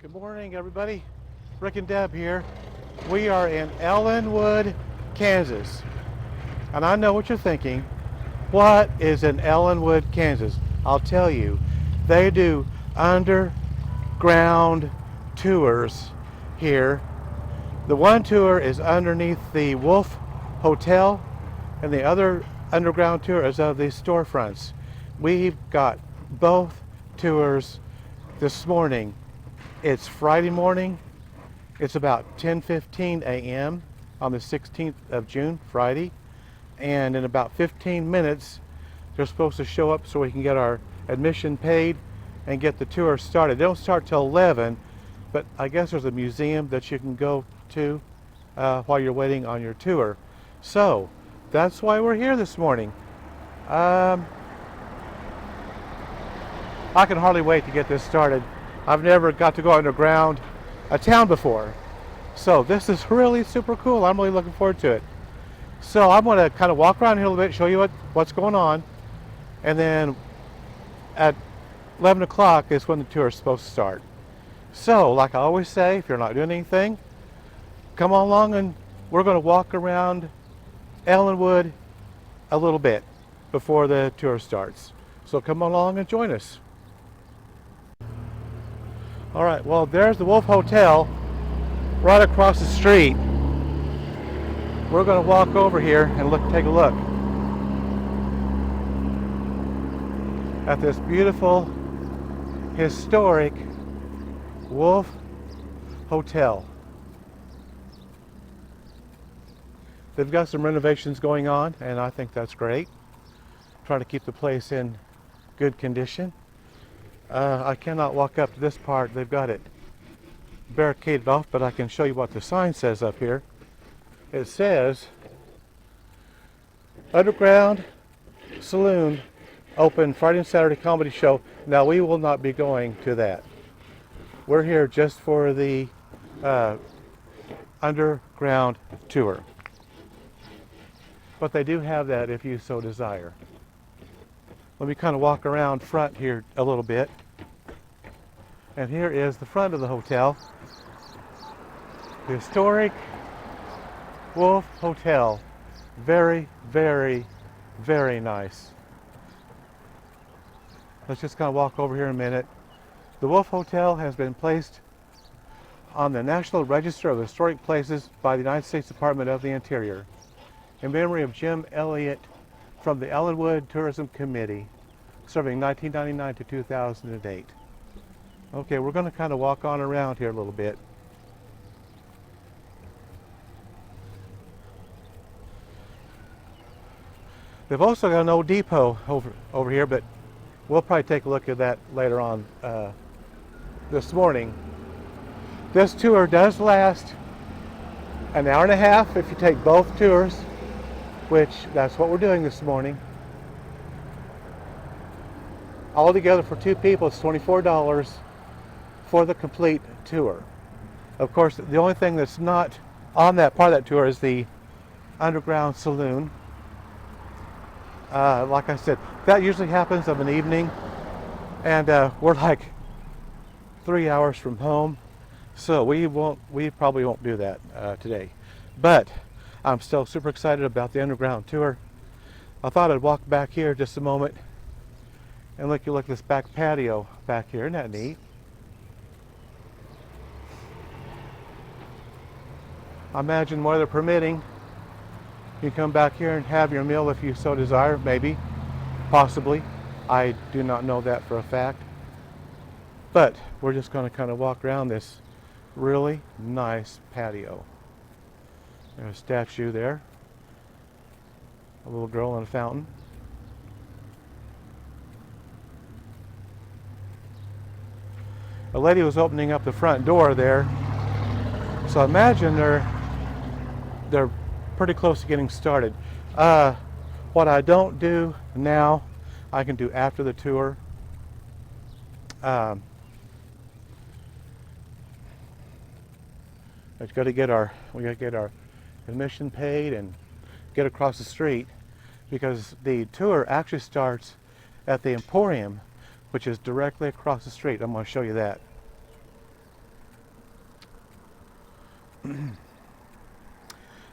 Good morning, everybody. Rick and Deb here. We are in Ellenwood, Kansas. And I know what you're thinking. What is in Ellenwood, Kansas? I'll tell you. They do underground tours here. The one tour is underneath the Wolf Hotel, and the other underground tour is of the storefronts. We've got both tours this morning. It's Friday morning. It's about 10:15 a.m. on the 16th of June, Friday. And in about 15 minutes, they're supposed to show up so we can get our admission paid and get the tour started. They don't start till 11, but I guess there's a museum that you can go to while you're waiting on your tour. So that's why we're here this morning. I can hardly wait to get this started. I've never got to go underground a town before. So this is really super cool. I'm really looking forward to it. So I'm going to kind of walk around here a little bit, show you what's going on. And then at 11 o'clock is when the tour is supposed to start. So like I always say, if you're not doing anything, come on along and we're going to walk around Ellenwood a little bit before the tour starts. So come along and join us. All right, well, there's the Wolf Hotel right across the street. We're going to walk over here and take a look at this beautiful, historic Wolf Hotel. They've got some renovations going on, and I think that's great. Trying to keep the place in good condition. I cannot walk up to this part. They've got it barricaded off, but I can show you what the sign says up here. It says, Underground Saloon open Friday and Saturday comedy show. Now we will not be going to that. We're here just for the underground tour. But they do have that if you so desire. Let me kind of walk around front here a little bit. And here is the front of the hotel. The historic Wolf Hotel. Very, very, very nice. Let's just kind of walk over here a minute. The Wolf Hotel has been placed on the National Register of Historic Places by the United States Department of the Interior in memory of Jim Elliott from the Ellenwood Tourism Committee, serving 1999 to 2008. Okay, we're going to kind of walk on around here a little bit. They've also got an old depot over here, but we'll probably take a look at that later on this morning. This tour does last an hour and a half if you take both tours, which that's what we're doing this morning. Altogether for two people, it's $24 for the complete tour. Of course, the only thing that's not on that part of that tour is the underground saloon. Like I said, that usually happens of an evening, and we're like 3 hours from home, so we probably won't do that today. But I'm still super excited about the underground tour. I thought I'd walk back here just a moment and look at this back patio back here. Isn't that neat? I imagine weather permitting, you can come back here and have your meal if you so desire, maybe, possibly. I do not know that for a fact. But we're just going to kind of walk around this really nice patio. There's a statue there, a little girl in a fountain. A lady was opening up the front door there, so I imagine they're pretty close to getting started. What I don't do now, I can do after the tour. We got to get our admission paid and get across the street, because the tour actually starts at the Emporium, which is directly across the street. I'm going to show you that.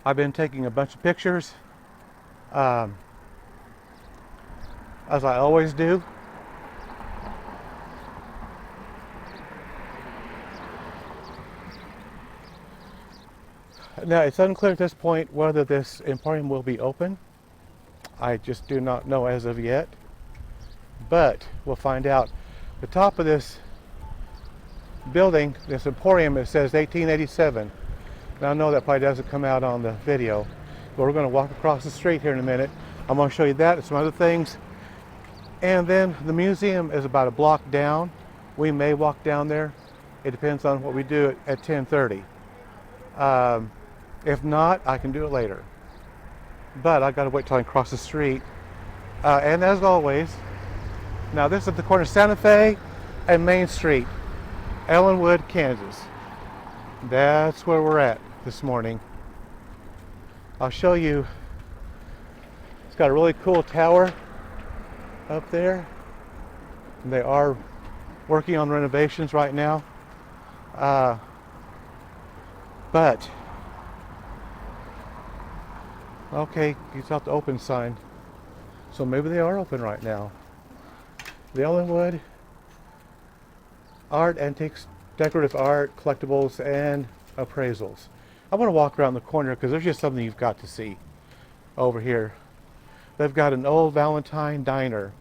I've been taking a bunch of pictures, um, as I always do. Now, it's unclear at this point whether this emporium will be open. I just do not know as of yet, but we'll find out. The top of this building, this emporium, it says 1887. Now, I know that probably doesn't come out on the video, but we're going to walk across the street here in a minute. I'm going to show you that and some other things. And then the museum is about a block down. We may walk down there. It depends on what we do at 10:30. If not, I can do it later. But I got to wait till I cross the street. And as always, now this is at the corner of Santa Fe and Main Street, Ellenwood, Kansas. That's where we're at this morning. I'll show you. It's got a really cool tower up there. And they are working on renovations right now. But okay, you saw the open sign. So maybe they are open right now. The Ellenwood Art, Antiques, Decorative Art, Collectibles, and Appraisals. I want to walk around the corner because there's just something you've got to see over here. They've got an old Valentine diner.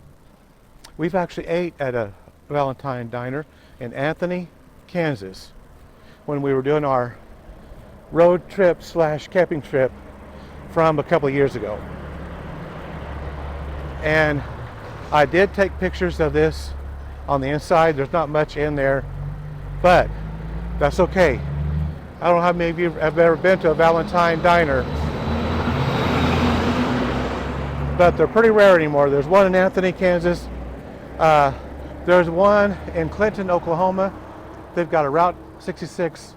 We've actually ate at a Valentine diner in Anthony, Kansas, when we were doing our road trip / camping trip from a couple of years ago. And I did take pictures of this on the inside. There's not much in there, but that's okay. I don't know how many of you have ever been to a Valentine diner, but they're pretty rare anymore. There's one in Anthony, Kansas. There's one in Clinton, Oklahoma. They've got a Route 66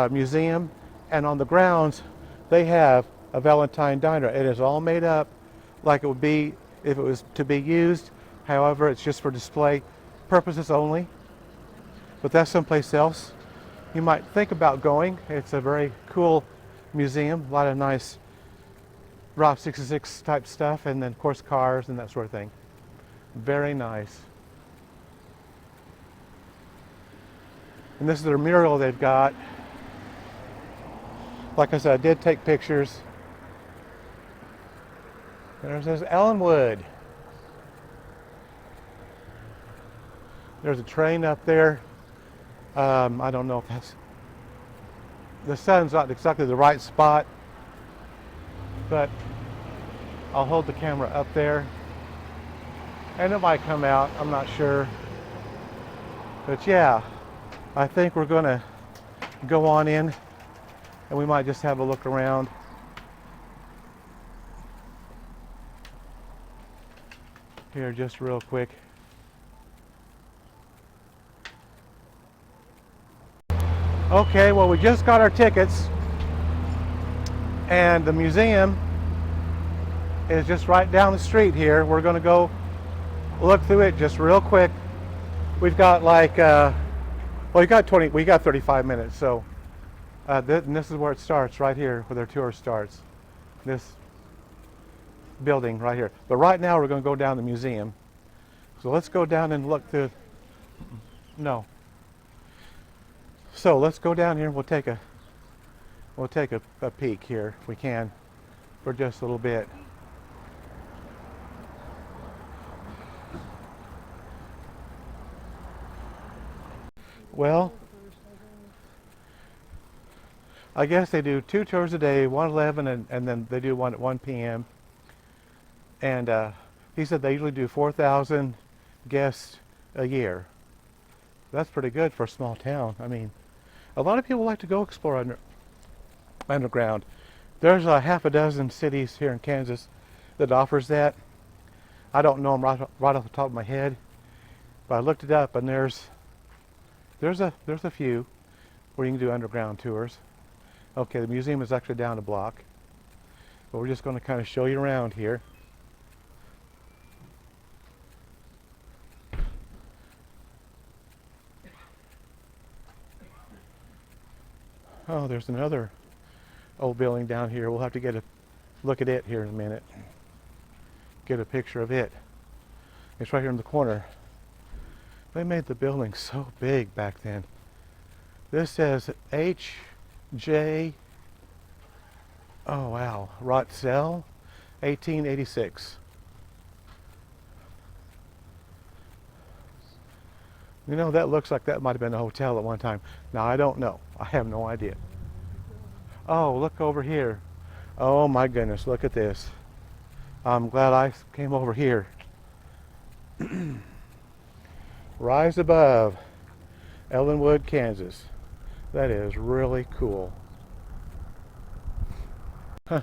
museum, and on the grounds they have a Valentine diner. It is all made up like it would be if it was to be used. However, it's just for display purposes only. But that's someplace else you might think about going. It's a very cool museum, a lot of nice Route 66 type stuff, and then of course cars and that sort of thing. Very nice. And this is their mural they've got. Like I said, I did take pictures. There's Ellenwood. There's a train up there. I don't know if that's... The sun's not exactly the right spot, but I'll hold the camera up there. And it might come out, I'm not sure. But yeah, I think we're gonna go on in and we might just have a look around. Here just real quick. Okay, well, we just got our tickets and the museum is just right down the street here. We're going to go look through it just real quick. We've got like well, we got 35 minutes, so and this is where it starts, right here where their tour starts, this building right here. But right now we're going to go down the museum, so let's go down and look through. No. So let's go down here and we'll take a peek here if we can for just a little bit. Well, I guess they do 2 tours a day, one at 11 and then they do one at 1 p.m. And he said they usually do 4,000 guests a year. That's pretty good for a small town. I mean, a lot of people like to go explore underground. There's a half a dozen cities here in Kansas that offers that. I don't know them right off the top of my head, but I looked it up and there's a few where you can do underground tours. Okay, the museum is actually down a block, but we're just going to kind of show you around here. Oh, there's another old building down here. We'll have to get a look at it here in a minute. Get a picture of it. It's right here in the corner. They made the building so big back then. This says H.J. Oh wow, Rotzel, 1886. You know, that looks like that might have been a hotel at one time. Now, I don't know. I have no idea. Oh, look over here. Oh my goodness, look at this. I'm glad I came over here. Rise above Ellenwood, Kansas. That is really cool. Huh.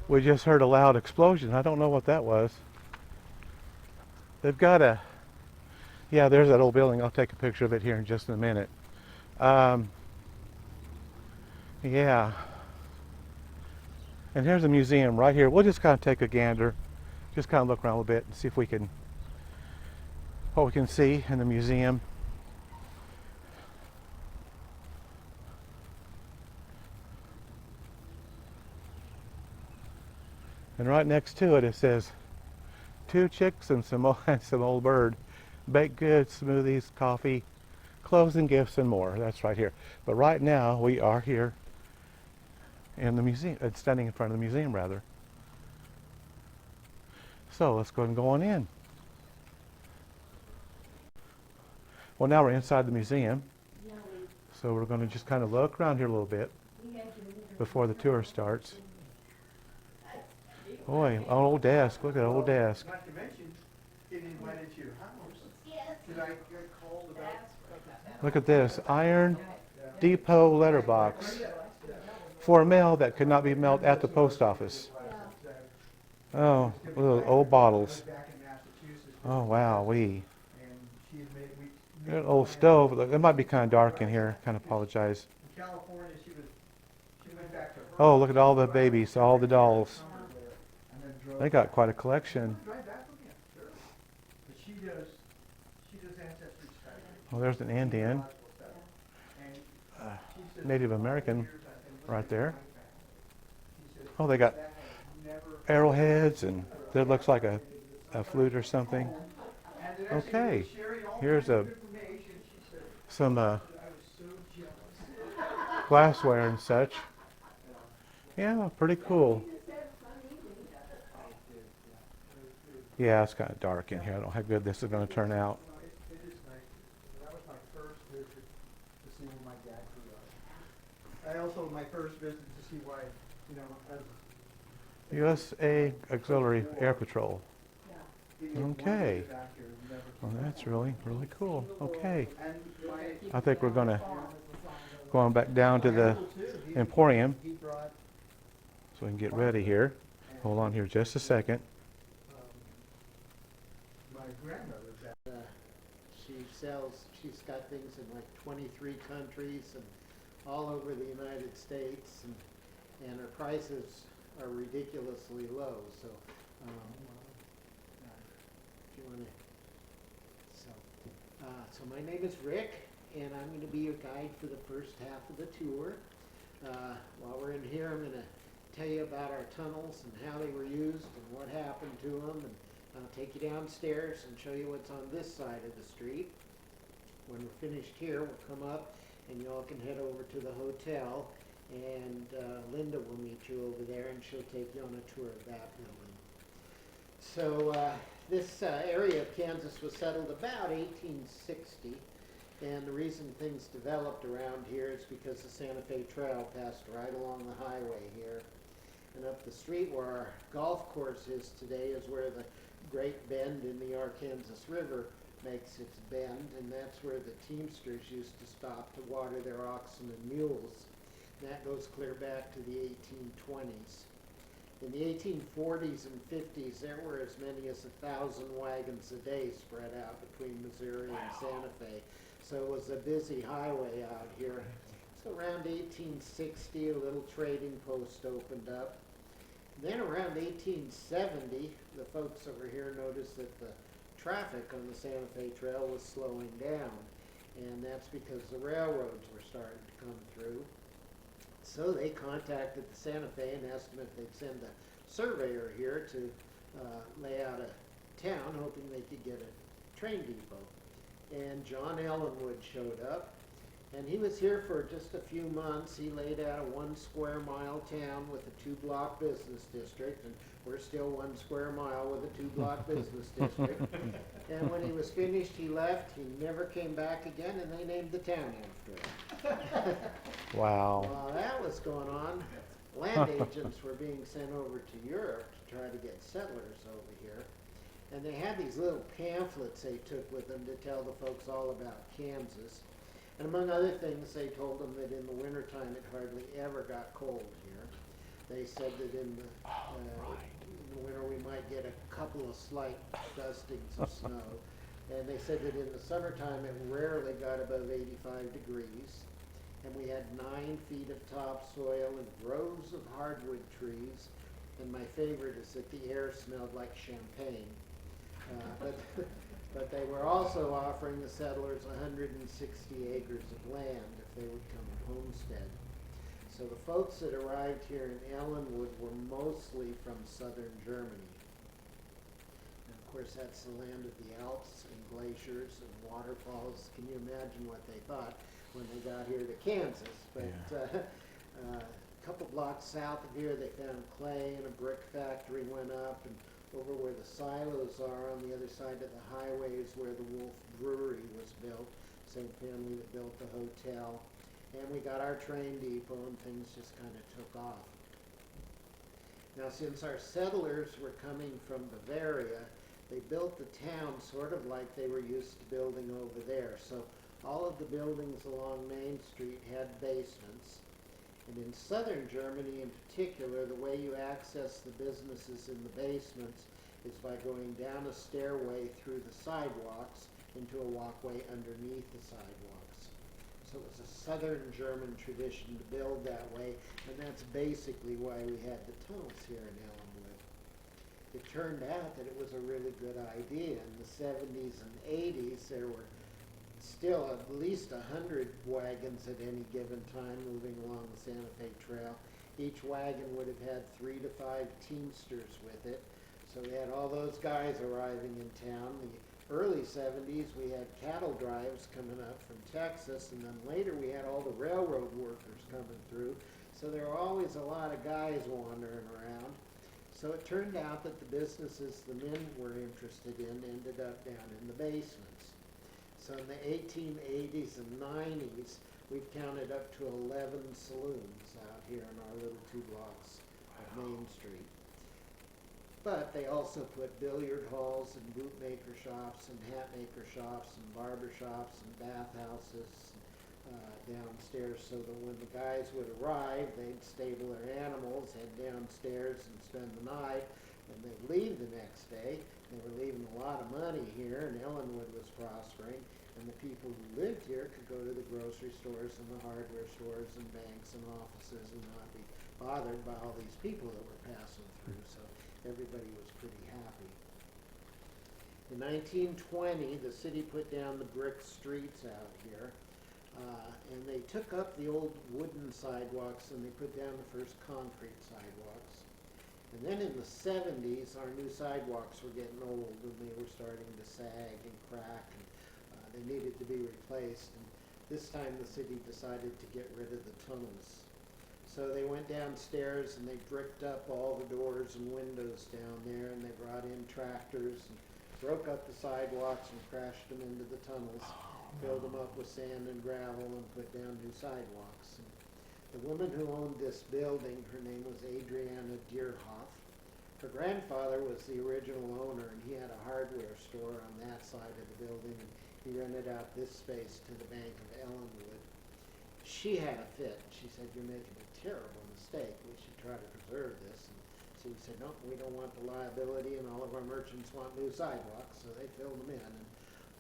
We just heard a loud explosion. I don't know what that was. They've got a, yeah, there's that old building. I'll take a picture of it here in just a minute. Um, yeah. And here's a museum right here. We'll just kind of take a gander, just kind of look around a little bit and see if we can, what we can see in the museum. And right next to it, it says 2 chicks and some old bird, baked goods, smoothies, coffee, clothes and gifts, and more. That's right here. But right now, we are here in the museum, standing in front of the museum, rather. So let's go ahead and go on in. Well, now we're inside the museum. So we're going to just kind of look around here a little bit before the tour starts. Boy, an old desk. Look at that old desk. Not to mention, getting invited to your house. Did I get called about? Look at this. Iron Depot letterbox for mail that could not be mailed at the post office. Oh, little old bottles. Oh, wow. An old stove. Look, it might be kind of dark in here. Kind of apologize. In California, she went back to her. Oh, look at all the babies, all the dolls. They got quite a collection. Drive back with him, sure. But she does ancestry study. Well, there's an Indian, Native American right there. Oh, they got arrowheads, and that looks like a flute or something. Okay, here's some glassware and such. Yeah, pretty cool. Yeah, it's kind of dark in here. I don't know how good this is going to turn out. It is nice. That was my first visit to see where my dad grew up. I also, my first visit to see why, as USA Auxiliary Air Patrol. Okay. Well, that's really, really cool. Okay. I think we're going to go on back down to the Emporium so we can get ready here. Hold on here just a second. my grandmother. She's got things in like 23 countries and all over the United States, and her prices are ridiculously low. So, if you want to, so my name is Rick, and I'm going to be your guide for the first half of the tour. While we're in here, I'm going to tell you about our tunnels and how they were used and what happened to them, and I'll take you downstairs and show you what's on this side of the street. When we're finished here, we'll come up and you all can head over to the hotel, and Linda will meet you over there and she'll take you on a tour of that building. So this area of Kansas was settled about 1860, and the reason things developed around here is because the Santa Fe Trail passed right along the highway here. And up the street where our golf course is today is where the Great Bend in the Arkansas River makes its bend, and that's where the teamsters used to stop to water their oxen and mules. And that goes clear back to the 1820s. In the 1840s and 50s, there were as many as 1,000 wagons a day spread out between Missouri and Santa Fe. So it was a busy highway out here. So around 1860, a little trading post opened up. Then around 1870, the folks over here noticed that the traffic on the Santa Fe Trail was slowing down. and that's because the railroads were starting to come through. So they contacted the Santa Fe and asked them if they'd send a surveyor here to lay out a town, hoping they could get a train depot. And John Ellenwood showed up, and he was here for just a few months. He laid out a 1 square mile town with a 2-block business district, and we're still 1 square mile with a 2-block business district. And when he was finished, he left. He never came back again, and they named the town after him. Wow. While that was going on, land agents were being sent over to Europe to try to get settlers over here. And they had these little pamphlets they took with them to tell the folks all about Kansas. And among other things, they told them that in the wintertime it hardly ever got cold here. They said that in the winter we might get a couple of slight dustings of snow. And they said that in the summertime it rarely got above 85 degrees. And we had 9 feet of topsoil and rows of hardwood trees. And my favorite is that the air smelled like champagne. But they were also offering the settlers 160 acres of land if they would come and homestead. So the folks that arrived here in Ellenwood were mostly from southern Germany. And of course, that's the land of the Alps and glaciers and waterfalls. Can you imagine what they thought when they got here to Kansas? But a couple blocks south of here, they found clay, and a brick factory went up, and over where the silos are on the other side of the highway is where the Wolf Brewery was built, same family that built the hotel. And we got our train depot, and things just kind of took off. Now, since our settlers were coming from Bavaria, they built the town sort of like they were used to building over there. So all of the buildings along Main Street had basements. And in southern Germany in particular, the way you access the businesses in the basements is by going down a stairway through the sidewalks into a walkway underneath the sidewalks. So it was a southern German tradition to build that way, and that's basically why we had the tunnels here in Ellenwood. It turned out that it was a really good idea. In the 70s and 80s, there were still at least 100 wagons at any given time moving along the Santa Fe Trail. Each wagon would have had 3 to 5 teamsters with it. So we had all those guys arriving in town. The early 70s, we had cattle drives coming up from Texas, and then later we had all the railroad workers coming through. So there were always a lot of guys wandering around. So it turned out that the businesses the men were interested in ended up down in the basements. So in the 1880s and 90s, we've counted up to 11 saloons out here in our little 2 blocks of Main Street. But they also put billiard halls and bootmaker shops and hat maker shops and barber shops and bathhouses downstairs, so that when the guys would arrive, they'd stable their animals, head downstairs and spend the night, and they'd leave the next day. They were leaving a lot of money here, and Ellenwood was prospering, and the people who lived here could go to the grocery stores and the hardware stores and banks and offices and not be bothered by all these people that were passing through, so everybody was pretty happy. In 1920, the city put down the brick streets out here, and they took up the old wooden sidewalks and they put down the first concrete sidewalks. And then in the 70s, our new sidewalks were getting old and they were starting to sag and crack, and they needed to be replaced. And this time the city decided to get rid of the tunnels. So they went downstairs and they bricked up all the doors and windows down there, and they brought in tractors and broke up the sidewalks and crashed them into the tunnels, filled them up with sand and gravel, and put down new sidewalks. And the woman who owned this building, her name was Adriana Deerhoff. Her grandfather was the original owner, and he had a hardware store on that side of the building, and he rented out this space to the Bank of Ellenwood. She had a fit. She said, "You're making a terrible mistake. We should try to preserve this." And so we said, "No, we don't want the liability, and all of our merchants want new sidewalks," so they filled them in. And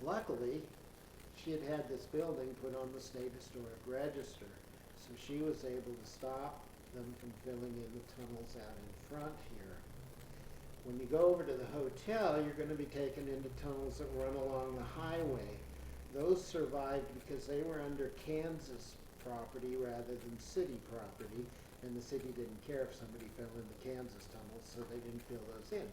luckily, she had had this building put on the State Historic Register, so she was able to stop them from filling in the tunnels out in front here. When you go over to the hotel, you're going to be taken into tunnels that run along the highway. those survived because they were under Kansas property rather than city property, and the city didn't care if somebody fell in the Kansas tunnels, so they didn't fill those in.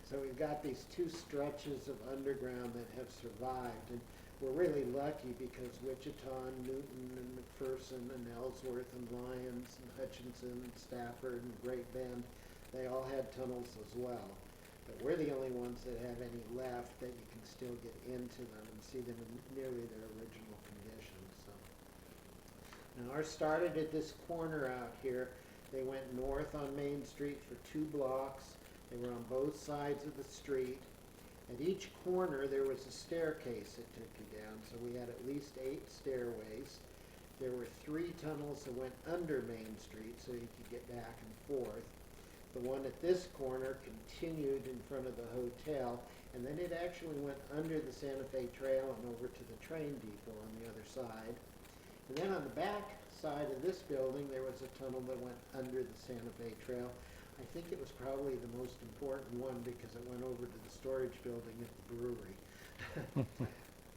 So we've got these two stretches of underground that have survived, and we're really lucky because Wichita and Newton and McPherson and Ellsworth and Lyons and Hutchinson and Stafford and Great Bend, they all had tunnels as well. But we're the only ones that have any left that you can still get into them and see them in nearly their original condition. So now ours started at this corner out here. They went north on Main Street for 2 blocks. They were on both sides of the street. At each corner there was a staircase that took you down, so we had at least 8 stairways. There were 3 tunnels that went under Main Street so you could get back and forth. The one at this corner continued in front of the hotel, and then it actually went under the Santa Fe Trail and over to the train depot on the other side. And then on the back side of this building, there was a tunnel that went under the Santa Fe Trail. I think it was probably the most important one because it went over to the storage building at the brewery.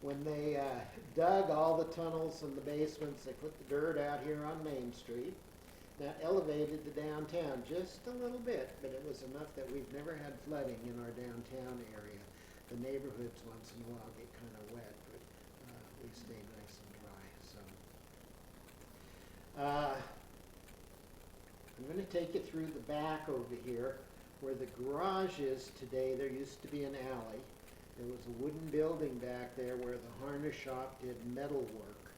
When they dug all the tunnels and the basements, they put the dirt out here on Main Street. That elevated the downtown just a little bit, but it was enough that we've never had flooding in our downtown area. The neighborhoods once in a while get kind of wet, but we stay nice and dry. So I'm going to take you through the back over here where the garage is today. There used to be an alley. There was a wooden building back there where the harness shop did metal work.